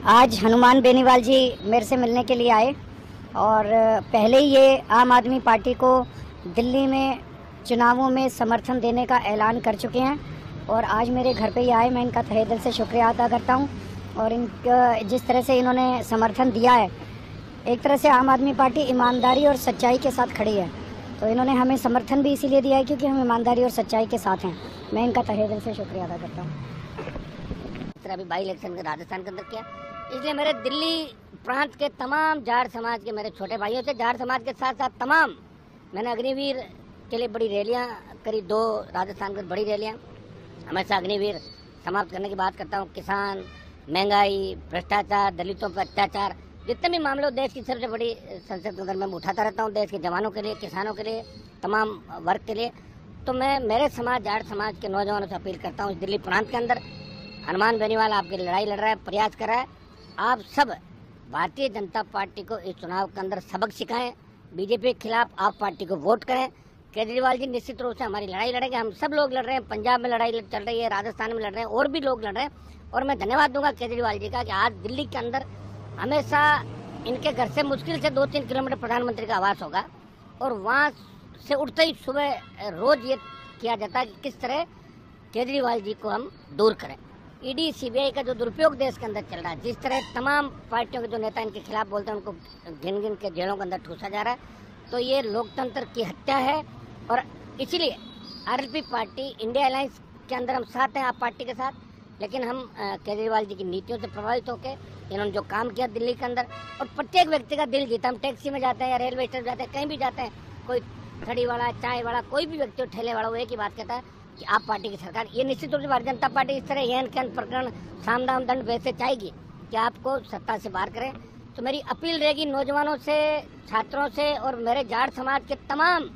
आज हनुमान बेनीवाल जी मेरे से मिलने के लिए आए और पहले ही ये आम आदमी पार्टी को दिल्ली में चुनावों में समर्थन देने का ऐलान कर चुके हैं और आज मेरे घर पे ही आए। मैं इनका तहे दिल से शुक्रिया अदा करता हूं और जिस तरह से इन्होंने समर्थन दिया है, एक तरह से आम आदमी पार्टी ईमानदारी और सच्चाई के साथ खड़ी है, तो इन्होंने हमें समर्थन भी इसीलिए दिया है क्योंकि हम ईमानदारी और सच्चाई के साथ हैं। मैं इनका तहे दिल से शुक्रिया अदा करता हूँ। अभी बाई इलेक्शन राजस्थान के अंदर किया, इसलिए मेरे दिल्ली प्रांत के तमाम जाट समाज के मेरे छोटे भाइयों से, जाट समाज के साथ साथ तमाम, मैंने अग्निवीर के लिए बड़ी रैलियां करी, 2 राजस्थान की बड़ी रैलियां। हमेशा अग्निवीर समाप्त करने की बात करता हूं। किसान, महंगाई, भ्रष्टाचार, दलितों पर अत्याचार, जितने भी मामले देश की सबसे बड़ी संसद के अंदर मैं उठाता रहता हूँ, देश के जवानों के लिए, किसानों के लिए, तमाम वर्ग के लिए। तो मैं मेरे समाज, जाट समाज के नौजवानों से अपील करता हूँ, दिल्ली प्रांत के अंदर हनुमान बेनीवाल आपकी लड़ाई लड़ रहा है, प्रयास कर रहा है। आप सब भारतीय जनता पार्टी को इस चुनाव के अंदर सबक सिखाएं, बीजेपी के खिलाफ आप पार्टी को वोट करें। केजरीवाल जी निश्चित रूप से हमारी लड़ाई लड़ेंगे, हम सब लोग लड़ रहे हैं। पंजाब में लड़ाई चल रही है, राजस्थान में लड़ रहे हैं, और भी लोग लड़ रहे हैं। और मैं धन्यवाद दूंगा केजरीवाल जी का कि आज दिल्ली के अंदर हमेशा इनके घर से मुश्किल से 2-3 किलोमीटर प्रधानमंत्री का आवास होगा और वहाँ से उठते ही सुबह रोज ये किया जाता है कि किस तरह केजरीवाल जी को हम दूर करें। ईडी, सीबीआई का जो दुरुपयोग देश के अंदर चल रहा है, जिस तरह तमाम पार्टियों के जो नेता इनके खिलाफ बोलते हैं उनको गिन गिन के जेलों के अंदर ठूसा जा रहा है, तो ये लोकतंत्र की हत्या है। और इसीलिए आरएलपी पार्टी, इंडिया अलायंस के अंदर हम साथ हैं, आप पार्टी के साथ, लेकिन हम केजरीवाल जी की नीतियों से प्रभावित होकर इन्होंने जो काम किया दिल्ली के अंदर, और प्रत्येक व्यक्ति का दिल जीता। हम टैक्सी में जाते हैं या रेलवे स्टेशन जाते हैं, कहीं भी जाते हैं, कोई खड़ी वाला, चाय वाला, कोई भी व्यक्ति ठेले वाला, वो एक ही बात कहता है कि आप पार्टी की सरकार। ये निश्चित रूप से भारतीय जनता पार्टी इस तरह यह प्रकरण साम दाम दंड वैसे चाहेगी कि आपको सत्ता से बाहर करें। तो मेरी अपील रहेगी नौजवानों से, छात्रों से और मेरे जाट समाज के तमाम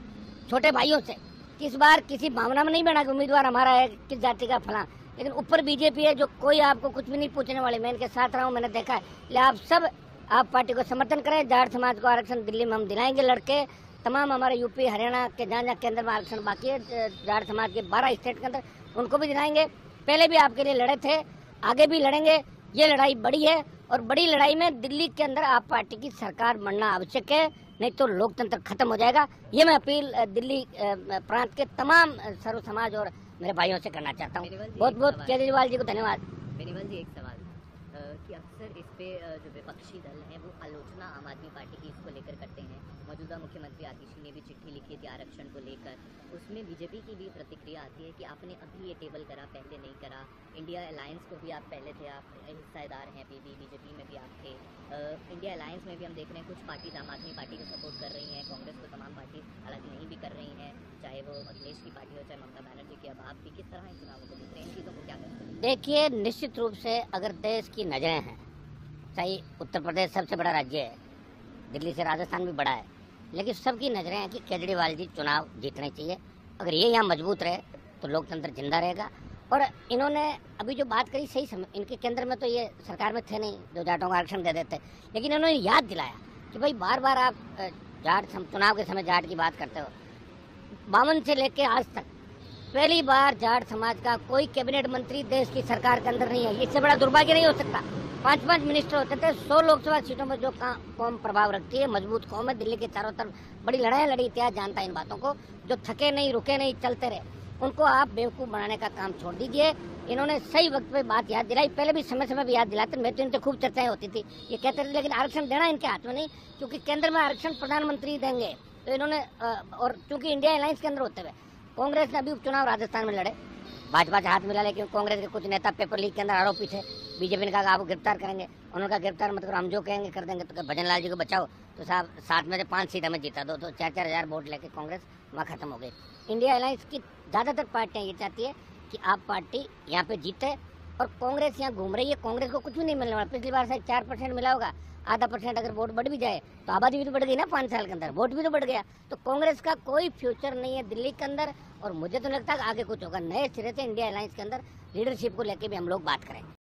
छोटे भाइयों से कि इस बार किसी भावना में नहीं बना कि उम्मीदवार हमारा है, किस जाति का फला, लेकिन ऊपर बीजेपी है जो कोई आपको कुछ भी नहीं पूछने वाले। मैं इनके साथ रहा हूँ, मैंने देखा है। इसलिए आप सब आप पार्टी को समर्थन करें। जाट समाज को आरक्षण दिल्ली में हम दिलाएंगे लड़के, तमाम हमारे यूपी, हरियाणा के जहाँ केंद्र में आरक्षण बाकी है, जाट समाज के 12 स्टेट के अंदर, उनको भी दिलाएंगे। पहले भी आपके लिए लड़े थे, आगे भी लड़ेंगे। ये लड़ाई बड़ी है और बड़ी लड़ाई में दिल्ली के अंदर आप पार्टी की सरकार बनना आवश्यक है, नहीं तो लोकतंत्र खत्म हो जाएगा। ये मैं अपील दिल्ली प्रांत के तमाम सर्व समाज और मेरे भाइयों से करना चाहता हूँ। बहुत बहुत केजरीवाल जी को धन्यवाद। बेनीवाल जी, एक सवाल कि अक्सर इस पे जो विपक्षी दल हैं वो आलोचना आम आदमी पार्टी की इसको लेकर करते हैं। मौजूदा मुख्यमंत्री आतिशी ने भी चिट्ठी लिखी थी आरक्षण को लेकर, उसमें बीजेपी की भी प्रतिक्रिया आती है कि आपने अभी ये टेबल करा, पहले नहीं करा। इंडिया अलायंस को भी आप पहले थे, आप हिस्सेदार हैं, अभी भी बीजेपी में भी आप थे। इंडिया अलायंस में भी हम देख रहे हैं कुछ पार्टी आम आदमी पार्टी को सपोर्ट कर रही हैं, कांग्रेस को तमाम पार्टी हालांकि नहीं भी कर रही हैं, चाहे वो अखिलेश की पार्टी हो, चाहे ममता बनर्जी की। अब आप भी किस तरह इन चुनावों को देख रहे हैं, इन चीज़ों को क्या करते हैं? देखिए, निश्चित रूप से अगर देश की नजरें हैं, चाहे उत्तर प्रदेश सबसे बड़ा राज्य है, दिल्ली से राजस्थान भी बड़ा है, लेकिन सबकी नजरें हैं कि केजरीवाल जी चुनाव जीतने चाहिए। अगर ये यहाँ मजबूत रहे तो लोकतंत्र जिंदा रहेगा। और इन्होंने अभी जो बात करी सही समय, इनके केंद्र में तो ये सरकार में थे नहीं जो जाटों को आरक्षण दे देते, लेकिन इन्होंने याद दिलाया कि भाई बार बार आप जाट चुनाव के समय जाट की बात करते हो। 52 से लेके आज तक पहली बार जाट समाज का कोई कैबिनेट मंत्री देश की सरकार के अंदर नहीं है। इससे बड़ा दुर्भाग्य नहीं हो सकता। 5-5 मिनिस्टर होते थे। 100 लोकसभा सीटों में जो कौम प्रभाव रखती है, मजबूत कौम है, दिल्ली के चारों तरफ बड़ी लड़ाई लड़ी, इतिहास जानता है इन बातों को। जो थके नहीं, रुके नहीं, चलते रहे, उनको आप बेवकूफ़ बनाने का काम छोड़ दीजिए। इन्होंने सही वक्त पे बात याद दिलाई, पहले भी समय समय भी याद दिलाते। मैं तो इनसे खूब चर्चाएं होती थी, ये कहते थे, लेकिन आरक्षण देना इनके हाथ में नहीं, क्योंकि केंद्र में आरक्षण प्रधानमंत्री देंगे। तो इन्होंने और चूंकि इंडिया अलायंस के अंदर होते हुए कांग्रेस ने अभी उपचुनाव राजस्थान में लड़े, भाजपा से हाथ मिला, लेकिन कांग्रेस के कुछ नेता पेपर लीक के अंदर आरोपी थे। बीजेपी ने कहा आपको गिरफ्तार करेंगे, उन्होंने कहा गिरफ्तार मत करो, हम जो कहेंगे कर देंगे। तो भजन लाल जी को बचाओ, तो साहब 7 में से 5 सीट हमें जीता दो, तो 4-4 हज़ार वोट लेके कांग्रेस वहाँ खत्म हो गई। इंडिया अलायंस की ज़्यादातर पार्टियाँ ये चाहती है कि आप पार्टी यहाँ पे जीते, और कांग्रेस यहाँ घूम रही है। कांग्रेस को कुछ भी नहीं मिलने वाला। पिछली बार शायद 4% मिला होगा, आधा % अगर वोट बढ़ भी जाए तो आबादी भी तो बढ़ गई ना 5 साल के अंदर, वोट भी तो बढ़ गया। तो कांग्रेस का कोई फ्यूचर नहीं है दिल्ली के अंदर, और मुझे तो लगता है कि आगे कुछ होगा। नए सिरे से इंडिया अलायंस के अंदर लीडरशिप को लेकर भी हम लोग बात करें।